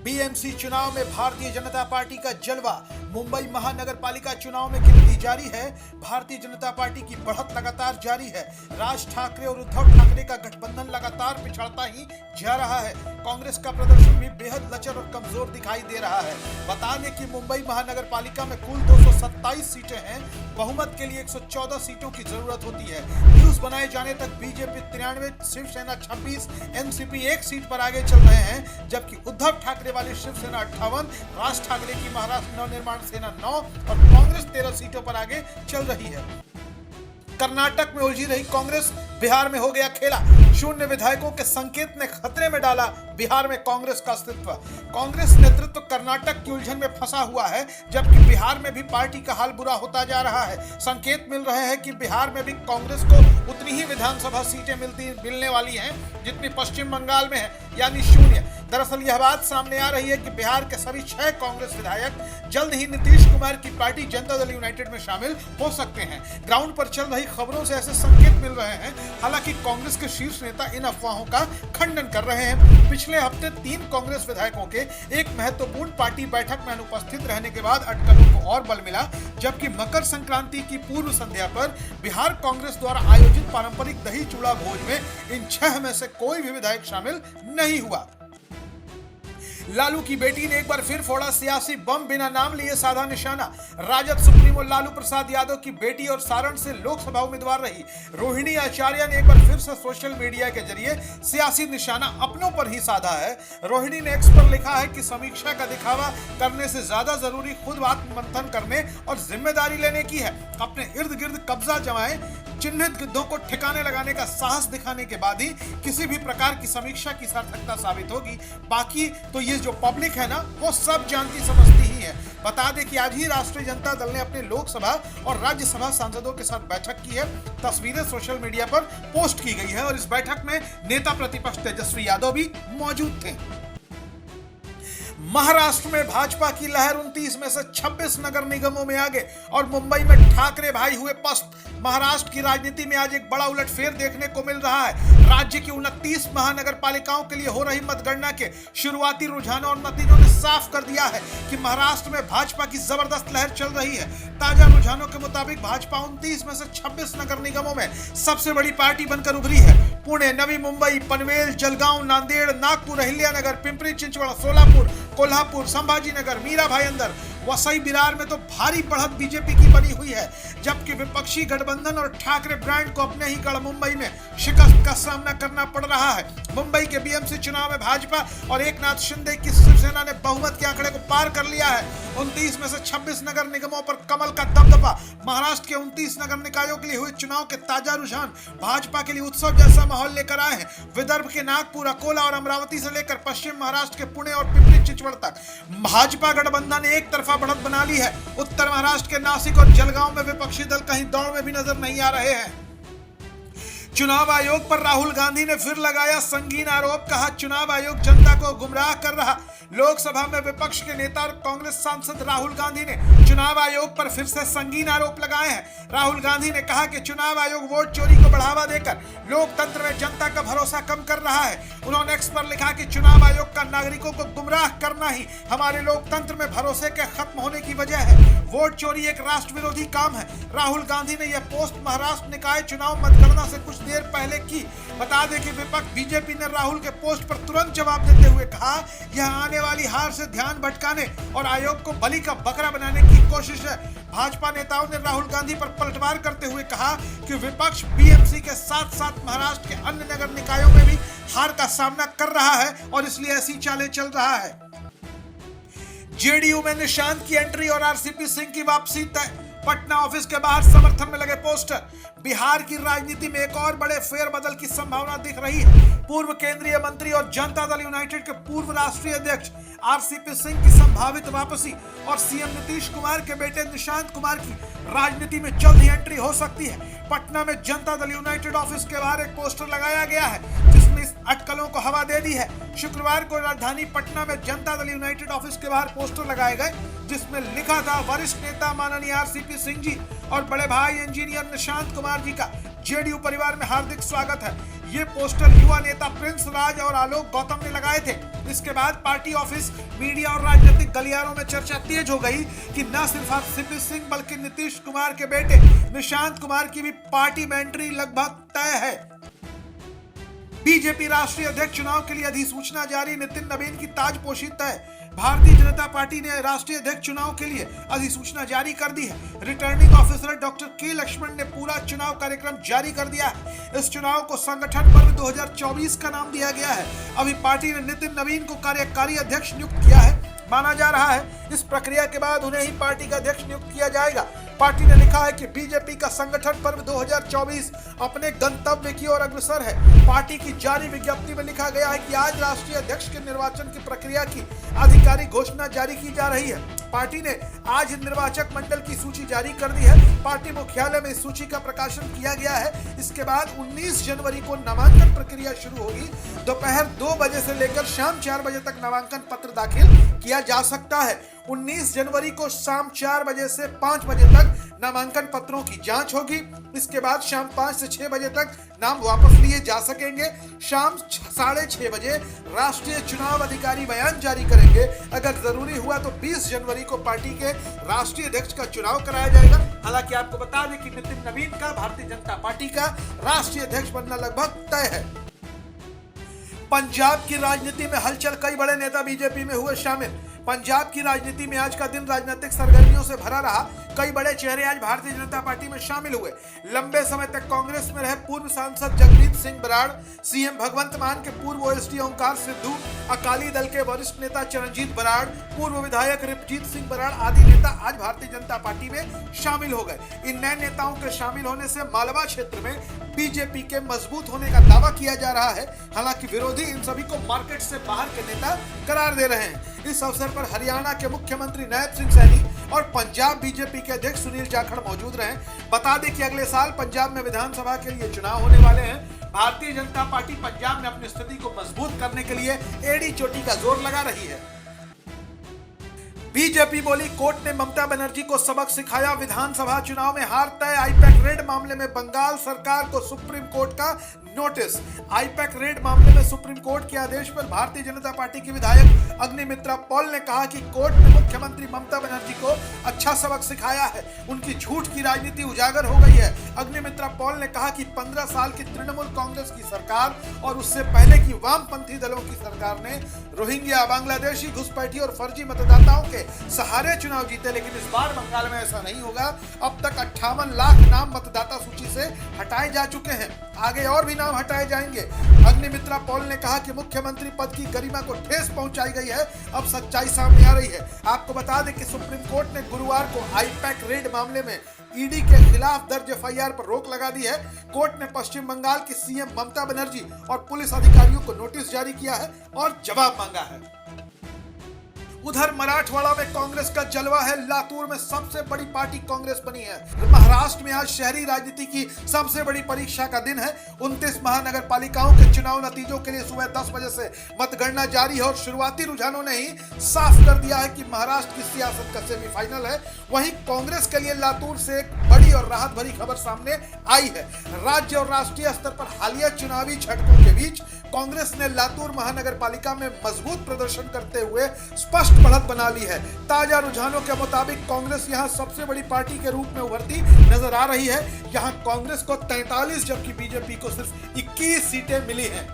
BMC चुनाव में Bharatiya Janata party का जलवा। मुंबई महानगर पालिका चुनाव में गिनती जारी है। भारतीय जनता पार्टी की बढ़त लगातार जारी है। राज ठाकरे और उद्धव ठाकरे का गठबंधन लगातार पिछड़ता ही जा रहा है। कांग्रेस का प्रदर्शन भी बेहद लचर और कमजोर दिखाई दे रहा है। बता दें कि मुंबई महानगर पालिका में कुल 227 सीटें हैं। बहुमत के लिए 114 सीटों की जरूरत होती है। न्यूज बनाए जाने तक बीजेपी 93, शिवसेना 26, एनसीपी 1 सीट पर आगे चल रहे हैं, जबकि उद्धव ठाकरे वाली शिवसेना 58, राज ठाकरे की महाराष्ट्र नवनिर्माण सेना 9 और कांग्रेस 13 सीटों पर आगे चल रही है। कर्नाटक में उलझी रही कांग्रेस बिहार में हो गया खेला। शून्य विधायकों के संकेत ने खतरे में डाला बिहार में कांग्रेस का अस्तित्व। कांग्रेस नेतृत्व कर्नाटक की उलझन में फंसा हुआ है, जबकि बिहार में भी पार्टी का हाल बुरा होता जा रहा है। संकेत मिल रहे हैं कि बिहार में भी कांग्रेस को उतनी ही विधानसभा सीटें मिलने वाली हैं जितनी पश्चिम बंगाल में है, यानी शून्य। दरअसल यह बात सामने आ रही है कि बिहार के सभी 6 कांग्रेस विधायक जल्द ही नीतीश कुमार की पार्टी जनता दल यूनाइटेड में शामिल हो सकते हैं। ग्राउंड पर चल रही खबरों से ऐसे संकेत मिल रहे हैं। हालांकि कांग्रेस के शीर्ष नेता इन अफवाहों का खंडन कर रहे हैं। पिछले हफ्ते 3 कांग्रेस विधायकों के एक महत्वपूर्ण पार्टी बैठक में अनुपस्थित रहने के बाद अटकलों को और बल मिला, जबकि मकर संक्रांति की पूर्व संध्या पर बिहार कांग्रेस द्वारा आयोजित पारंपरिक दही चूड़ा भोज में इन 6 में से कोई भी विधायक शामिल नहीं हुआ। लालू की बेटी ने एक बार फिर फोड़ा सियासी बम, बिना नाम लिए साधा निशाना। राजद सुप्रीमो लालू प्रसाद यादव की बेटी और सारण से लोकसभा उम्मीदवार रही रोहिणी आचार्य ने एक बार फिर से सोशल मीडिया के जरिए सियासी निशाना अपनों पर ही साधा है। रोहिणी ने एक्स पर लिखा है कि समीक्षा का दिखावा करने से ज्यादा जरूरी खुद आत्ममंथन करने और जिम्मेदारी लेने की है। अपने इर्द गिर्द कब्जा जमाए चिन्हित गिद्धों को ठिकाने लगाने का साहस दिखाने के बाद ही किसी भी प्रकार की समीक्षा की सार्थकता साबित होगी। बाकी तो ये जो पब्लिक है ना, वो सब जानती समझती ही है। बता दें कि आज ही राष्ट्रीय जनता दल ने अपने लोकसभा और राज्यसभा सांसदों के साथ बैठक की है। तस्वीरें सोशल मीडिया पर पोस्ट की गई है और इस बैठक में नेता प्रतिपक्ष तेजस्वी यादव भी मौजूद थे। महाराष्ट्र में भाजपा की लहर 29 में से 26 नगर निगमों में आगे और मुंबई में ठाकरे भाई हुए पस्त। महाराष्ट्र की राजनीति में आज एक बड़ा उलटफेर देखने को मिल रहा है। राज्य की 29 महानगर पालिकाओं के लिए हो रही मतगणना के शुरुआती रुझानों और नतीजों ने साफ कर दिया है कि महाराष्ट्र में भाजपा की जबरदस्त लहर चल रही है। ताजा रुझानों के मुताबिक भाजपा 29 में से 26 नगर निगमों में सबसे बड़ी पार्टी बनकर उभरी है। पुणे, नवी मुंबई, पनवेल, जलगांव, नांदेड़, नागपुर, अहिल्यानगर, पिंपरी चिंचवड़, सोलापुर, कोल्हापुर, संभाजीनगर, मीरा भाईंदर, वसई, विरार में तो भारी बढ़त बीजेपी की बनी हुई है, जबकि विपक्षी गठबंधन और ठाकरे ब्रांड को अपने ही गढ़ मुंबई में शिकस्त का सामना करना पड़ रहा है। मुंबई के बीएमसी चुनाव में भाजपा और एकनाथ शिंदे की शिवसेना ने बहुमत के आंकड़े को पार कर लिया है। 29 में से 26 नगर निगमों पर कमल का दबदबा। महाराष्ट्र के 29 नगर निकायों के लिए हुए चुनाव के ताजा रुझान भाजपा के लिए उत्सव जैसा माहौल लेकर आए हैं। विदर्भ के नागपुर, अकोला और अमरावती से लेकर पश्चिम महाराष्ट्र के पुणे और पिंपरी चिंचवड़ तक भाजपा गठबंधन ने एक तरफा बढ़त बना ली है। उत्तर महाराष्ट्र के नासिक और जलगांव में विपक्षी दल कहीं दौड़ में भी नजर नहीं आ रहे हैं। चुनाव आयोग पर राहुल गांधी ने फिर लगाया संगीन आरोप, कहा चुनाव आयोग जनता को गुमराह कर रहा। लोकसभा में विपक्ष के नेता और कांग्रेस सांसद राहुल गांधी ने चुनाव आयोग पर फिर से संगीन आरोप लगाए हैं। राहुल गांधी ने कहा कि चुनाव आयोग वोट चोरी को बढ़ावा देकर लोकतंत्र में जनता का भरोसा कम कर रहा है। उन्होंने एक्स पर लिखा कि चुनाव आयोग का नागरिकों को गुमराह करना ही हमारे लोकतंत्र में भरोसे के खत्म होने की वजह है। वोट चोरी एक राष्ट्र विरोधी काम है। राहुल गांधी ने यह पोस्ट महाराष्ट्र निकाय चुनाव मतगणना से कुछ देर पहले की। बता दें कि विपक्ष बीजेपी ने राहुल के पोस्ट पर तुरंत जवाब देते हुए कहा, यह आने वाली हार से ध्यान भटकाने और आयोग को बलि का बकरा बनाने की कोशिश है। भाजपा नेताओं ने राहुल गांधी पर पलटवार करते हुए कहा कि विपक्ष बीएमसी के साथ साथ महाराष्ट्र के अन्य नगर निकायों में भी हार का सामना कर रहा है और इसलिए ऐसी चालें चल रहा है। जेडीयू में निशांत की एंट्री और आरसीपी सिंह की वापसी तय। पटना ऑफिस के बाहर समर्थन में लगे पोस्टर। बिहार की राजनीति में एक और बड़े फेरबदल की संभावना दिख रही है। पूर्व केंद्रीय मंत्री और जनता दल यूनाइटेड के पूर्व राष्ट्रीय अध्यक्ष आरसीपी सिंह की संभावित वापसी और सीएम नीतीश कुमार के बेटे निशांत कुमार की राजनीति में जल्द ही एंट्री हो सकती है। पटना में जनता दल यूनाइटेड ऑफिस के बाहर एक पोस्टर लगाया गया है जिसमें इस अटकलों को हवा दे दी है। शुक्रवार को राजधानी पटना में जनता दल यूनाइटेड ऑफिस के बाहर पोस्टर लगाए गए जिसमें लिखा था, वरिष्ठ नेता माननीय आरसीपी सिंह जी और बड़े भाई इंजीनियर निशांत कुमार जी का जेडीयू परिवार में हार्दिक स्वागत है। ये पोस्टर युवा नेता प्रिंस राज और आलोक गौतम ने लगाए थे। इसके बाद पार्टी ऑफिस, मीडिया और राजनीतिक गलियारों में चर्चा तेज हो गई कि न सिर्फ हरसिमरत सिंह बल्कि नीतीश कुमार के बेटे निशांत कुमार की भी पार्टी में एंट्री लगभग तय है। बीजेपी राष्ट्रीय अध्यक्ष चुनाव के लिए अधिसूचना जारी, नितिन नवीन की ताजपोशी तय। भारतीय जनता पार्टी ने राष्ट्रीय अध्यक्ष चुनाव के लिए अधिसूचना जारी कर दी है। रिटर्निंग ऑफिसर डॉक्टर के लक्ष्मण ने पूरा चुनाव कार्यक्रम जारी कर दिया है। इस चुनाव को संगठन पर्व 2024 का नाम दिया गया है। अभी पार्टी ने नितिन नवीन को कार्यकारी अध्यक्ष नियुक्त किया है। माना जा रहा है इस प्रक्रिया के बाद उन्हें ही पार्टी का अध्यक्ष नियुक्त किया जाएगा। पार्टी ने लिखा है कि बीजेपी का संगठन पर्व 2024 अपने गंतव्य की ओर अग्रसर है। पार्टी की जारी विज्ञप्ति में लिखा गया है कि आज राष्ट्रीय अध्यक्ष के निर्वाचन की प्रक्रिया की आधिकारिक घोषणा जारी की जा रही है। पार्टी ने आज निर्वाचक मंडल की सूची जारी कर दी है। पार्टी मुख्यालय में इस सूची का प्रकाशन किया गया है। इसके बाद 19 जनवरी को नामांकन प्रक्रिया शुरू होगी। दोपहर 2 बजे से लेकर शाम 4 बजे तक नामांकन पत्र दाखिल किया जा सकता है। 19 जनवरी को शाम 4 बजे से 5 बजे तक नामांकन पत्रों की जांच होगी। इसके बाद शाम 5 से 6 बजे तक नाम वापस लिए जा सकेंगे। शाम 6:30 बजे राष्ट्रीय चुनाव अधिकारी बयान जारी करेंगे। अगर जरूरी हुआ तो 20 जनवरी को पार्टी के राष्ट्रीय अध्यक्ष का चुनाव कराया जाएगा। हालांकि आपको बता दें कि नितिन नवीन का भारतीय जनता पार्टी का राष्ट्रीय अध्यक्ष बनना लगभग तय है। पंजाब की राजनीति में हलचल, कई बड़े नेता बीजेपी में हुए शामिल। पंजाब की राजनीति में आज का दिन राजनीतिक सरगर्मियों से भरा रहा। कई बड़े चेहरे आज भारतीय जनता पार्टी में शामिल हुए। लंबे समय तक कांग्रेस में रहे पूर्व सांसद जगमीत सिंह बराड़, सीएम भगवंत मान के पूर्व ओएसडी ओंकार सिद्धू, अकाली दल के वरिष्ठ नेता चरणजीत बराड़, पूर्व विधायक रिपजीत सिंह बराड़ आदि नेता आज भारतीय जनता पार्टी में शामिल हो गए। इन नए नेताओं के शामिल होने से मालवा क्षेत्र में बीजेपी के मजबूत होने का दावा किया जा रहा है। हालांकि विरोधी इन सभी को मार्केट से बाहर के नेता करार दे रहे हैं। इस अवसर पर हरियाणा के मुख्यमंत्री नायब सिंह सैनी और पंजाब बीजेपी के अध्यक्ष सुनील जाखड़ मौजूद रहे। बता दें कि अगले साल पंजाब में विधानसभा के लिए चुनाव होने वाले हैं। भारतीय जनता पार्टी पंजाब में अपनी स्थिति को मजबूत करने के लिए एड़ी चोटी का जोर लगा रही है। बीजेपी बोली, कोर्ट ने ममता बनर्जी को सबक सिखाया, विधानसभा चुनाव में हार तय। आईपैक रेड मामले में बंगाल सरकार को सुप्रीम कोर्ट का नोटिस। आईपैक रेड मामले में सुप्रीम कोर्ट के आदेश पर भारतीय जनता पार्टी की विधायक अग्निमित्रा पॉल ने कहा कि कोर्ट ने मुख्यमंत्री ममता बनर्जी को अच्छा सबक सिखाया है। उनकी झूठ की राजनीति उजागर हो गई है। अग्निमित्रा पॉल ने कहा कि 15 साल की तृणमूल कांग्रेस की सरकार और उससे पहले की वामपंथी दलों की सरकार ने रोहिंग्या, बांग्लादेशी, घुसपैठी और फर्जी मतदाताओं के सहारे चुनाव जीते, लेकिन इस बार बंगाल में ऐसा नहीं होगा। अब तक 58 लाख नाम मतदाता सूची से हटाए जा चुके हैं। आगे और भी नाम हटाए जाएंगे। अग्निमित्रा पॉल ने कहा कि मुख्यमंत्री पद की गरिमा को ठेस पहुंचाई गई है। अब सच्चाई सामने आ रही है। आपको बता दें कि सुप्रीम कोर्ट ने गुरुवार को आईपैक रेड मामले में ईडी के खिलाफ दर्ज एफआईआर पर रोक लगा दी है। कोर्ट ने पश्चिम बंगाल की सीएम ममता बनर्जी और पुलिस अधिकारियों को नोटिस जारी किया है और जवाब मांगा है। उधर मराठवाड़ा में कांग्रेस का जलवा है। लातूर में सबसे बड़ी पार्टी कांग्रेस बनी है। महाराष्ट्र में आज शहरी राजनीति की सबसे बड़ी परीक्षा का दिन है। 29 महानगर पालिकाओं के चुनाव नतीजों के लिए सुबह 10 बजे से मतगणना जारी है और शुरुआती रुझानों ने ही साफ कर दिया है कि महाराष्ट्र की सियासत का सेमीफाइनल है। वहीं कांग्रेस के लिए लातूर से एक बड़ी और राहत भरी खबर सामने आई है। राज्य और राष्ट्रीय स्तर पर हालिया चुनावी झटकों के बीच कांग्रेस ने लातूर महानगर पालिका में मजबूत प्रदर्शन करते हुए स्पष्ट बढ़त बना ली है। ताजा रुझानों के मुताबिक कांग्रेस यहां सबसे बड़ी पार्टी के रूप में उभरती नजर आ रही है। यहां कांग्रेस को 43 जबकि बीजेपी को सिर्फ 21 सीटें मिली हैं।